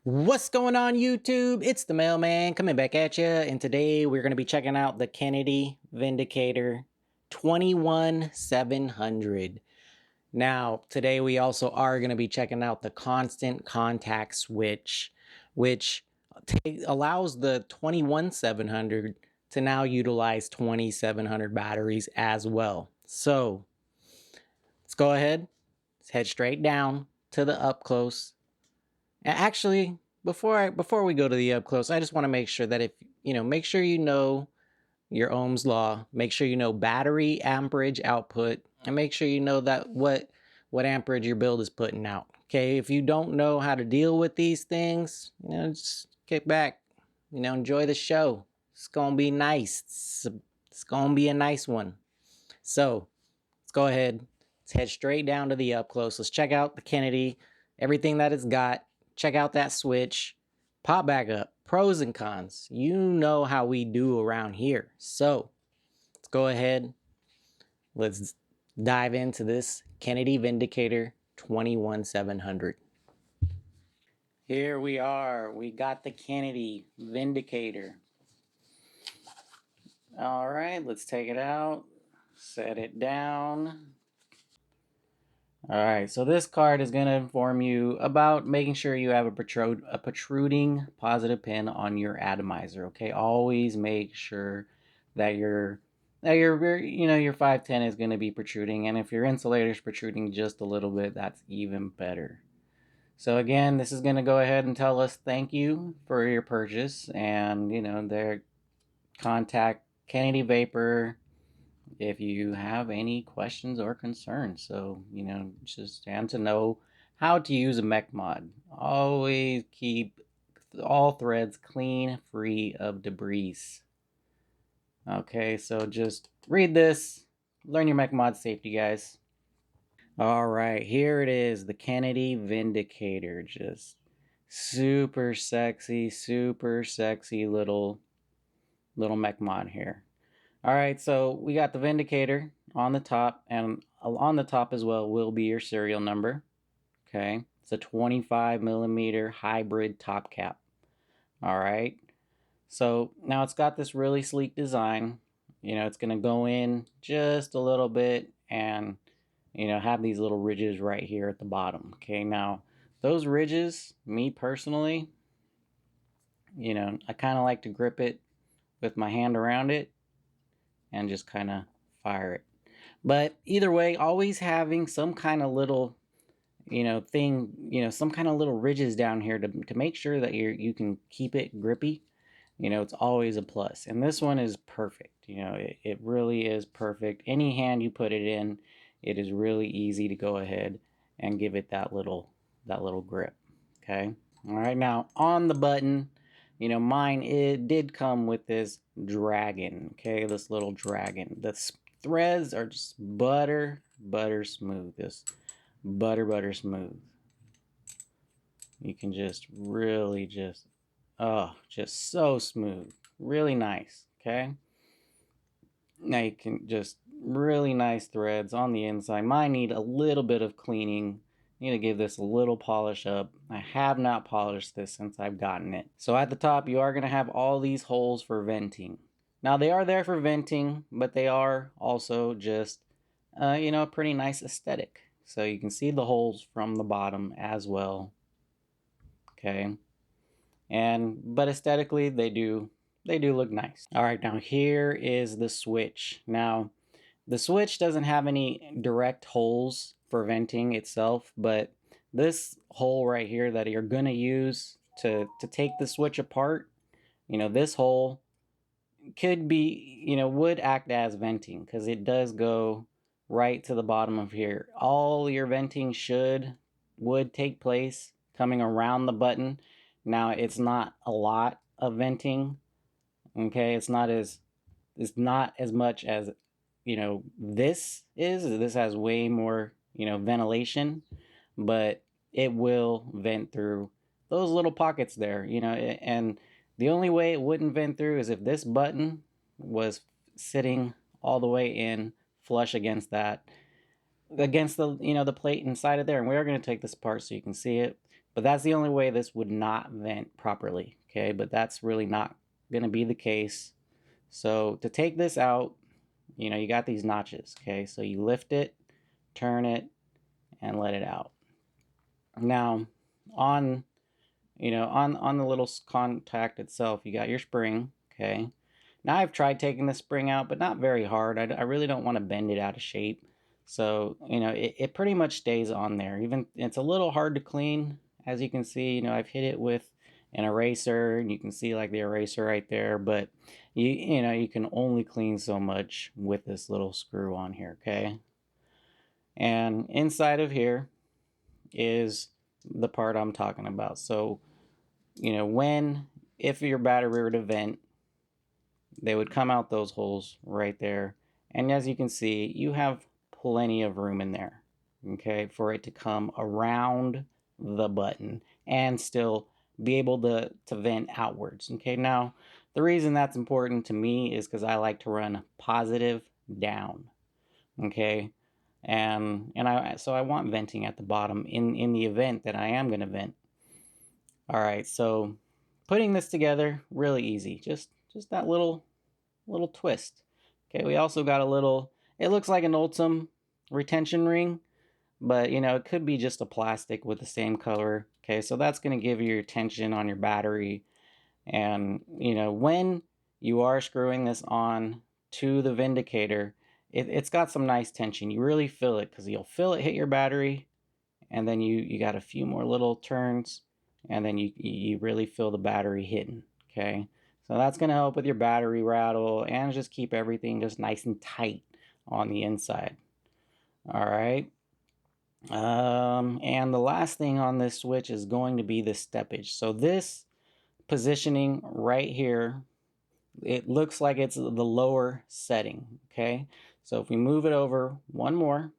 What's going on YouTube? It's the mailman coming back at you, and today we're going to be checking out the Kennedy Vindicator 21700. Now, today we also are going to be checking out the constant contact switch, which allows the 21700 to now utilize 2700 batteries as well. So, let's go ahead. Let's head straight down to the up close. Actually, before we go to the up close, I just want to make sure that make sure you know your Ohm's law, make sure you know battery amperage output, and make sure you know that what amperage your build is putting out. Okay, if you don't know how to deal with these things, just kick back, enjoy the show. It's gonna be nice. It's gonna be a nice one. So let's go ahead. Let's head straight down to the up close. Let's check out the Kennedy, everything that it's got. Check out that switch. Pop back up. Pros and cons. You know how we do around here. So let's go ahead. Let's dive into this Kennedy Vindicator 21700. Here we are. We got the Kennedy Vindicator. All right, let's take it out. Set it down. All right, so this card is going to inform you about making sure you have a protruding positive pin on your atomizer. Okay, always make sure that your 510 is going to be protruding, and if your insulator is protruding just a little bit, that's even better. So again, this is going to go ahead and tell us thank you for your purchase, and their contact Kennedy Vapor if you have any questions or concerns. So, just stand to know how to use a mech mod. Always keep all threads clean, free of debris. Okay, so just read this, learn your mech mod safety, guys. All right, here it is, the Kennedy Vindicator. Just super sexy little mech mod here. All right, so we got the Vindicator on the top, and on the top as well will be your serial number. Okay, it's a 25 millimeter hybrid top cap. All right, so now it's got this really sleek design. It's going to go in just a little bit and, have these little ridges right here at the bottom. Okay, now those ridges, me personally, I kind of like to grip it with my hand around it and just kind of fire it. But either way, always having some kind of little, some kind of little ridges down here to make sure that you can keep it grippy. It's always a plus. And this one is perfect. It really is perfect. Any hand you put it in, it is really easy to go ahead and give it that little grip. Okay. All right. Now on the button, mine, it did come with this dragon. Okay, this little dragon. The threads are just butter smooth. Just butter smooth. You can just really just so smooth. Really nice. Okay. Now you can just really nice threads on the inside. Mine need a little bit of cleaning. Need to give this a little polish up. I have not polished this since I've gotten it. So at the top, you are going to have all these holes for venting. Now they are there for venting, but they are also just, a pretty nice aesthetic. So you can see the holes from the bottom as well. Okay. But aesthetically, they do look nice. All right, now here is the switch. Now, the switch doesn't have any direct holes for venting itself, but this hole right here that you're going to use to take the switch apart, this hole could be, would act as venting because it does go right to the bottom of here. All your venting would take place coming around the button. Now, it's not a lot of venting. Okay, it's not as much as this is. This has way more ventilation, but it will vent through those little pockets there. And the only way it wouldn't vent through is if this button was sitting all the way in flush against the the plate inside of there. And we are going to take this apart so you can see it. But that's the only way this would not vent properly, okay? But that's really not going to be the case. So to take this out, you got these notches, okay? So you lift it, turn it, and let it out. Now, on on the little contact itself, you got your spring, okay? Now I've tried taking the spring out, but not very hard. I really don't want to bend it out of shape. So, it pretty much stays on there. Even it's a little hard to clean. As you can see, I've hit it with an eraser, and you can see like the eraser right there, but you can only clean so much with this little screw on here, okay? And inside of here is the part I'm talking about. So, if your battery were to vent, they would come out those holes right there. And as you can see, you have plenty of room in there, okay, for it to come around the button and still be able to vent outwards. Okay, now the reason that's important to me is because I like to run positive down. Okay, so I want venting at the bottom in the event that I am going to vent. All right, so putting this together, really easy. Just that little twist. Okay, we also got a little, it looks like an Ultim retention ring, but it could be just a plastic with the same color. Okay, so that's going to give you your tension on your battery. And when you are screwing this on to the Vindicator, it's got some nice tension. You really feel it because you'll feel it hit your battery, and then you got a few more little turns, and then you really feel the battery hitting. Okay, so that's going to help with your battery rattle and just keep everything just nice and tight on the inside. All right. And the last thing on this switch is going to be the steppage. So this positioning right here, it looks like it's the lower setting. Okay, so if we move it over one more,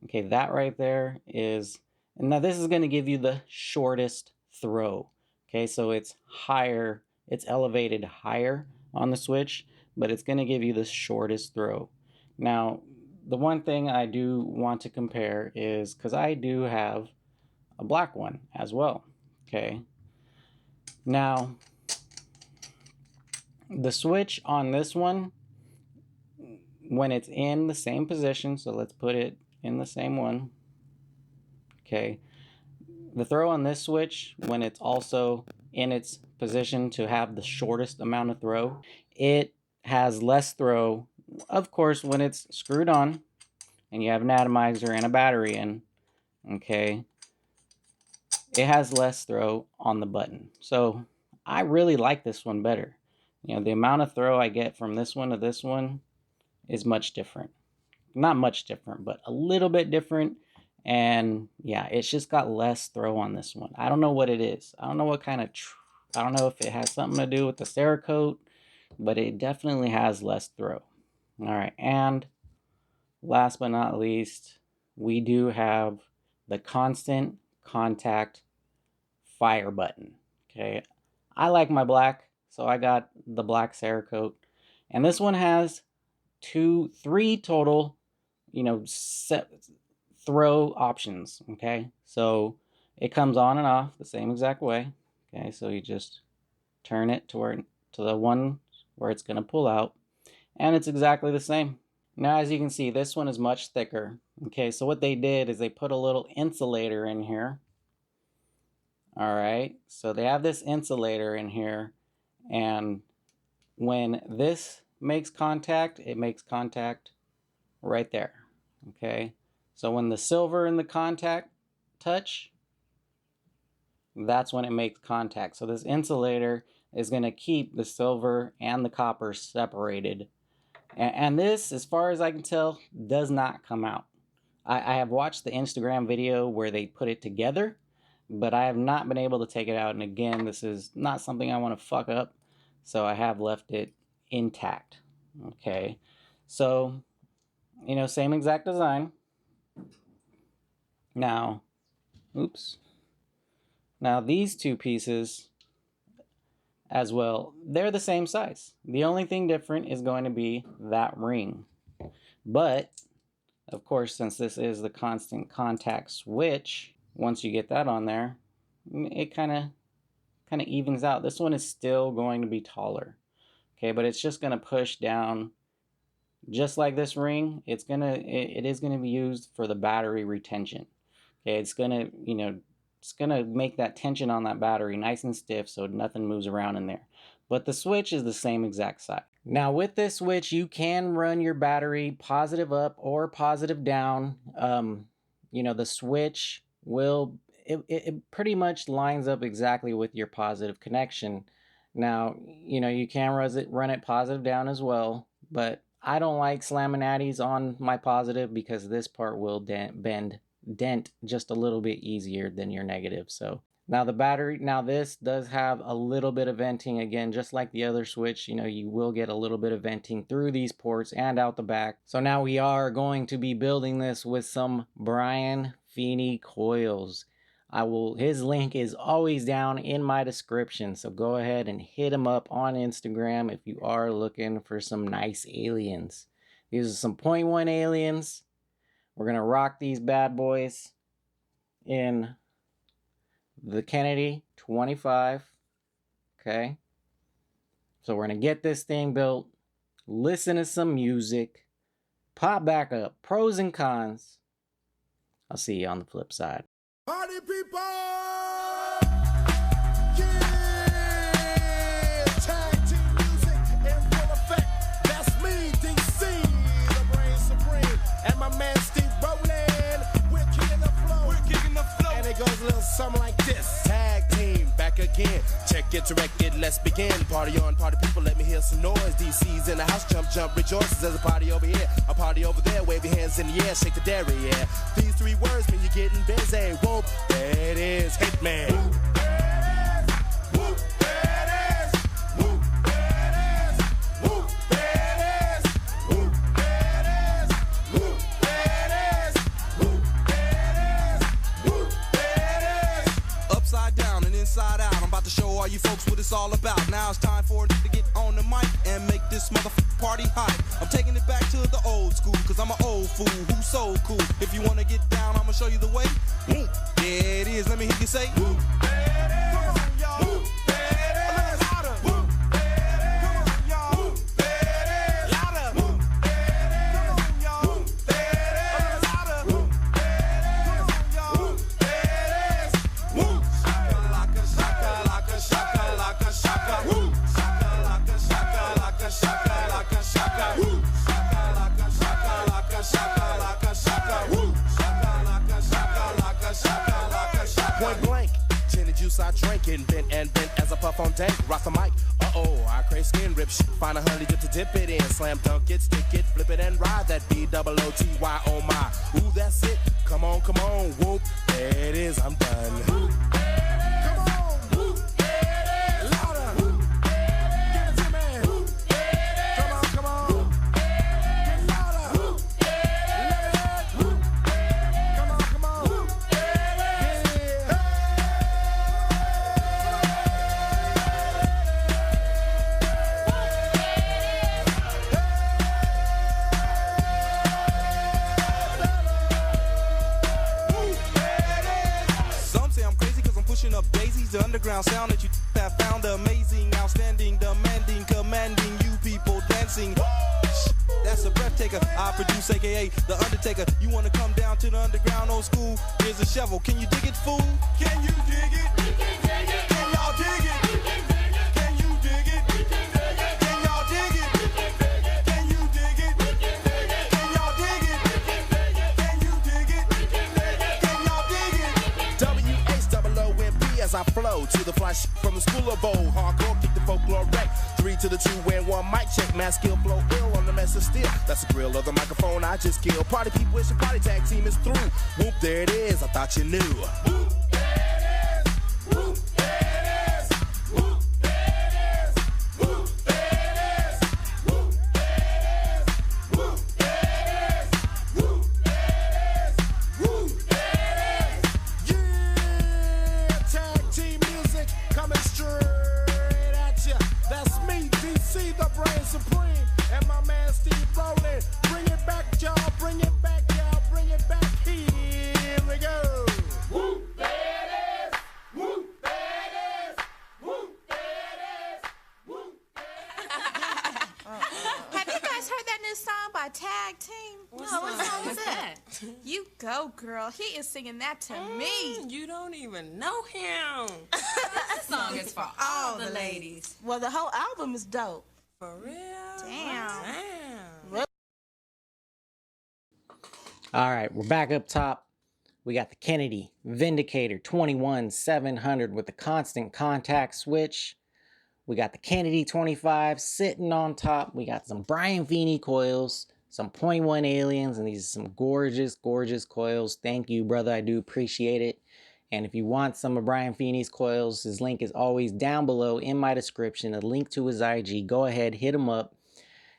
okay, that right there is, and now this is going to give you the shortest throw. Okay, so it's higher, it's elevated higher on the switch, but it's going to give you the shortest throw. Now, the one thing I do want to compare is, because I do have a black one as well. Okay, now the switch on this one, when it's in the same position, so let's put it in the same one. Okay, the throw on this switch, when it's also in its position to have the shortest amount of throw, it has less throw. Of course, when it's screwed on and you have an atomizer and a battery in, okay, it has less throw on the button. So I really like this one better. The amount of throw I get from this one to this one is much different. Not much different, but a little bit different. And yeah, it's just got less throw on this one. I don't know what it is. I don't know what kind of, I don't know if it has something to do with the Cerakote, but it definitely has less throw. All right, and last but not least, we do have the constant contact fire button. Okay, I like my black, so I got the black Cerakote. And this one has three total, set throw options. Okay, so it comes on and off the same exact way. Okay, so you just turn it to the one where it's going to pull out, and it's exactly the same. Now, as you can see, this one is much thicker. Okay, so what they did is they put a little insulator in here. All right, so they have this insulator in here, and when this makes contact, it makes contact right there. Okay, so when the silver and the contact touch, that's when it makes contact. So this insulator is going to keep the silver and the copper separated. And this, as far as I can tell, does not come out. I have watched the Instagram video where they put it together, but I have not been able to take it out. And again, this is not something I want to fuck up, so I have left it intact. Okay, so same exact design. Now, oops. Now these two pieces as well, they're the same size. The only thing different is going to be that ring. But of course, since this is the constant contact switch, once you get that on there, it kind of evens out. This one is still going to be taller, okay, but it's just going to push down just like this ring. It is going to be used for the battery retention. Okay, it's going to, it's going to make that tension on that battery nice and stiff so nothing moves around in there. But the switch is the same exact size. Now with this switch, you can run your battery positive up or positive down. The switch will, it pretty much lines up exactly with your positive connection. Now, you can run it positive down as well, but I don't like slamming addies on my positive because this part will dent just a little bit easier than your negative. So now this does have a little bit of venting again, just like the other switch. You will get a little bit of venting through these ports and out the back. So now we are going to be building this with some Brian Feeney coils. His link is always down in my description, so go ahead and hit him up on Instagram if you are looking for some nice aliens. These are some 0.1 aliens. We're gonna rock these bad boys in the Kennedy 25. Okay, so we're gonna get this thing built, listen to some music, pop back up, pros and cons. I'll see you on the flip side. Party people! Yeah! Tag team music in full effect. That's me, DC, the brain supreme. And my man Steve Rowland. We're kicking the flow. And it goes a little something like this. Tag team, back again. Check it, direct it, let's begin. Party on, party people, let me hear some noise. DC's in the house, jump, rejoices. There's a party over here, a party over there. Wave your hands in the air, shake the dairy, yeah. These 3 words mean you're getting busy. Whoop, there it is, Hitman. Whoop, there it is. Whoop, there it is. Whoop, there it is. Whoop, there it is. Whoop, there it is. Whoop, there it is. Whoop, there it is. Whoop, there it is. Upside down and inside out. I'm about to show all you folks what it's all about. Now it's time for it to get on the mic and make this motherfucking party hype. I'm taking it back to the old school, cause I'm an old fool who's so cool. If you wanna get down, I'ma show you the way. Whoop, there it is, let me hear you say whoop, there it is. Come on, y'all. Whoop, there it is. Louder. Whoop, there it is. Come on, y'all. Whoop, there it is. Louder. Whoop, there it is. Come on, y'all. Whoop, there it is. Louder. Whoop, there it is. Come on, y'all. Whoop, there it is. Whoop, shaka, shaka, shaka, shaka, shaka. Whoop, shaka, shaka, shaka, shaka. Whoop, shaka, shaka, shaka, shaka. Whoop, shaka. Point blank, gin and juice I drink and bent as I puff on dank. Rock the mic, I crave skin rip shit. Find a honey dip to dip it in. Slam dunk it, stick it, flip it and ride that B-double-O-T-Y, oh my. Ooh, that's it, come on, whoop, there it is, I'm done. Whoop, come on, whoop, there it is. Louder, whoop, give it to me. Whoop, come on, whoop, get louder. Whoop, let it out. Whoop, come on, whoop, yeah. Some say I'm crazy cause I'm pushing up daisies. The underground sound that you have found amazing, outstanding, demanding, commanding you people dancing. That's a breath taker. I produce AKA The Undertaker. You wanna come down to the underground old school? Here's a shovel. Can you dig it, fool? Can you dig it? We can dig it. Can y'all dig it? We can dig it. Can you dig it? We can dig it. Can y'all dig it? We can dig it. Can you dig it? We can dig it. Can y'all dig it? We can dig it. Can you dig it? We can dig it. Can y'all dig it? W-H-O-O-M-P as I flow to the fly from the school of old. Hardcore, kick the folklore wreck. 3 to the 2 and 1 mic check. Mass skill flow ill on the mess of steel. That's the grill of the microphone I just killed. Party people, it's your party tag team is through. Whoop, there it is, I thought you knew. Whoop, there it is. Whoop, there it is. Whoop, there it is. Whoop, there it is. Whoop, there it is. Whoop, there it is. Whoop, there it is. Whoop, there it is. Yeah, tag team music coming straight at ya. That's me, DC, the brain supreme, and my man Steve Rowland. Bring it back, y'all. Bring it back, y'all. Bring it back. Here we go. Woo. Oh, what song is that? You go, girl. He is singing that to me. You don't even know him. This song is for all the ladies. Well, the whole album is dope. For real? Damn. All right, we're back up top. We got the Kennedy Vindicator 21700 with the constant contact switch. We got the Kennedy 25 sitting on top. We got some Brian Feeney coils, some 0.1 aliens, and these are some gorgeous, gorgeous coils. Thank you, brother. I do appreciate it. And if you want some of Brian Feeney's coils, his link is always down below in my description. A link to his IG. Go ahead, hit him up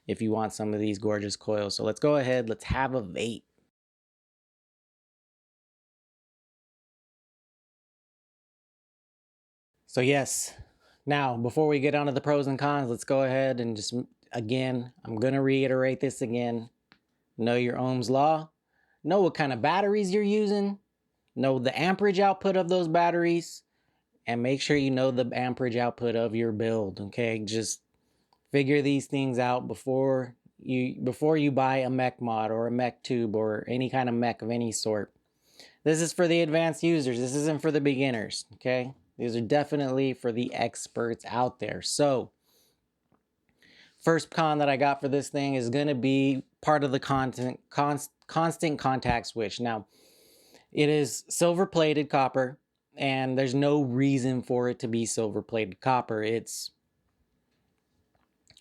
if you want some of these gorgeous coils. So let's go ahead. Let's have a vape. So yes, now before we get on to the pros and cons, let's go ahead and just, again, I'm going to reiterate this again. Know your Ohm's law. Know what kind of batteries you're using. Know the amperage output of those batteries. And make sure you know the amperage output of your build, okay? Just figure these things out before you buy a mech mod or a mech tube or any kind of mech of any sort. This is for the advanced users. This isn't for the beginners, okay? These are definitely for the experts out there. So, first con that I got for this thing is going to be part of the constant contact switch. Now, it is silver-plated copper, and there's no reason for it to be silver-plated copper. It's,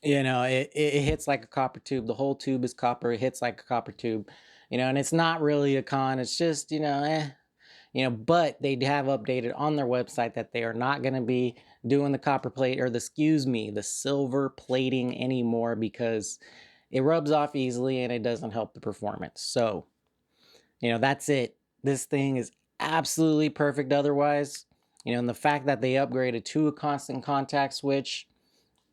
you know, it hits like a copper tube. The whole tube is copper. It hits like a copper tube, you know, and it's not really a con. It's just, you know, but they have updated on their website that they are not going to be doing the copper plate or the silver plating anymore because it rubs off easily and it doesn't help the performance. So, you know, that's it. This thing is absolutely perfect otherwise. You know, and the fact that they upgraded to a constant contact switch,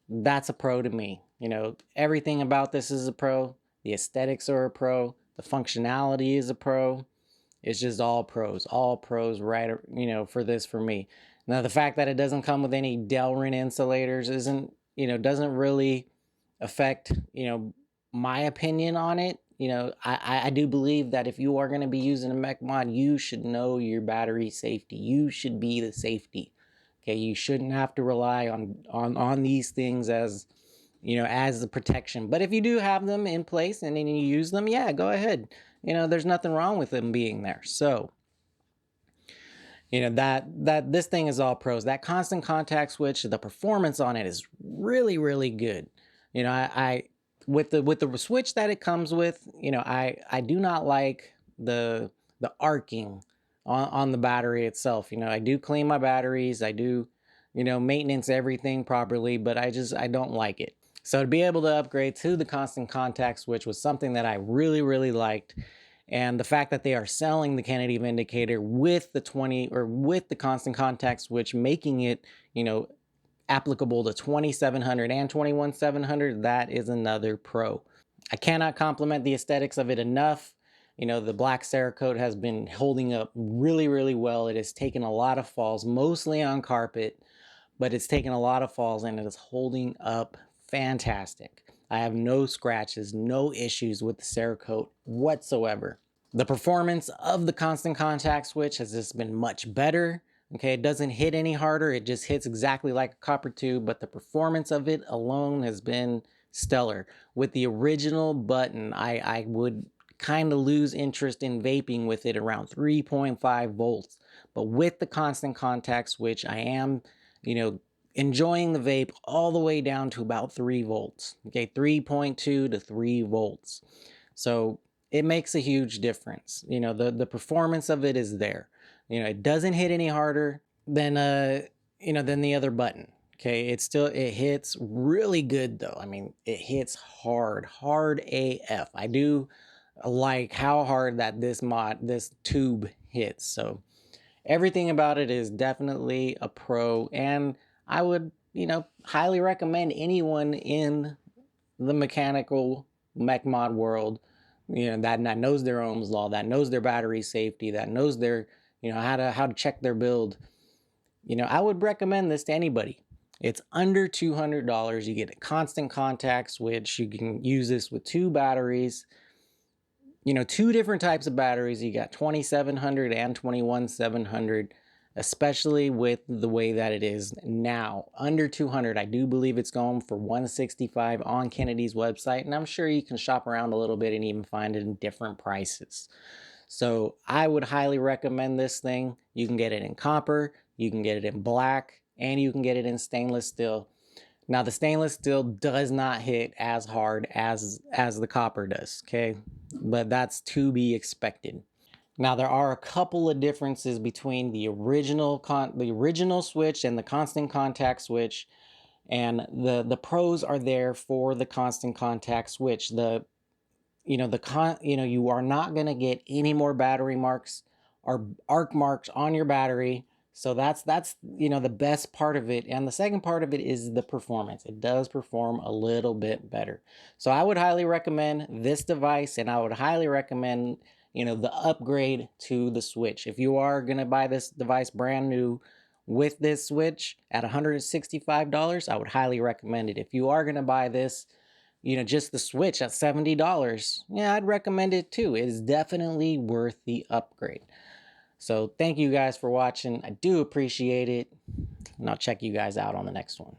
that's a pro to me. You know, everything about this is a pro. The aesthetics are a pro. The functionality is a pro. It's just all pros, right? You know, for this, for me. Now, the fact that it doesn't come with any Delrin insulators doesn't really affect, you know, my opinion on it. You know, I do believe that if you are going to be using a mech mod, you should know your battery safety. You should be the safety. Okay, you shouldn't have to rely on these things as, you know, as the protection. But if you do have them in place and then you use them, yeah, go ahead. You know, there's nothing wrong with them being there. So, you know, that this thing is all pros. That constant contact switch, the performance on it is really, really good. You know, I with the switch that it comes with, you know, I do not like the arcing on the battery itself. You know, I do clean my batteries. I do, you know, maintenance everything properly, but I don't like it. So to be able to upgrade to the constant contact switch was something that I really, really liked. And the fact that they are selling the Kennedy Vindicator with the constant contact switch, making it, you know, applicable to 2700 and 21700, that is another pro. I cannot compliment the aesthetics of it enough. You know, the black Cerakote has been holding up really, really well. It has taken a lot of falls, mostly on carpet, but it's taken a lot of falls and it is holding up fantastic. I have no scratches, no issues with the Cerakote whatsoever. The performance of the constant contact switch has just been much better. Okay, it doesn't hit any harder. It just hits exactly like a copper tube, but the performance of it alone has been stellar. With the original button, I would kind of lose interest in vaping with it around 3.5 volts. But with the constant contact switch, I am, you know, enjoying the vape all the way down to about 3 volts. Okay, 3.2 to 3 volts. So it makes a huge difference. You know, the performance of it is there. You know, it doesn't hit any harder than than the other button. Okay, it hits really good though. I mean, it hits hard AF. I do like how hard that this tube hits. So everything about it is definitely a pro, and I would, you know, highly recommend anyone in the mechanical mech mod world, you know, that knows their Ohm's law, that knows their battery safety, that knows their, you know, how to check their build. You know, I would recommend this to anybody. It's under $200. You get a constant contact switch. You can use this with 2 batteries. you know, two different types of batteries. You got 2700 and 21700, especially with the way that it is now. Under 200, I do believe it's going for 165 on Kennedy's website, and I'm sure you can shop around a little bit and even find it in different prices. So I would highly recommend this thing. You can get it in copper, you can get it in black, and you can get it in stainless steel. Now, the stainless steel does not hit as hard as the copper does, okay? But that's to be expected. Now, there are a couple of differences between the original switch and the constant contact switch, and the pros are there for the constant contact switch. You are not going to get any more battery marks or arc marks on your battery. So that's the best part of it. And the second part of it is the performance. It does perform a little bit better. So I would highly recommend this device, and I would highly recommend, the upgrade to the Switch. If you are going to buy this device brand new with this Switch at $165, I would highly recommend it. If you are going to buy this, just the Switch at $70, yeah, I'd recommend it too. It is definitely worth the upgrade. So thank you guys for watching. I do appreciate it. And I'll check you guys out on the next one.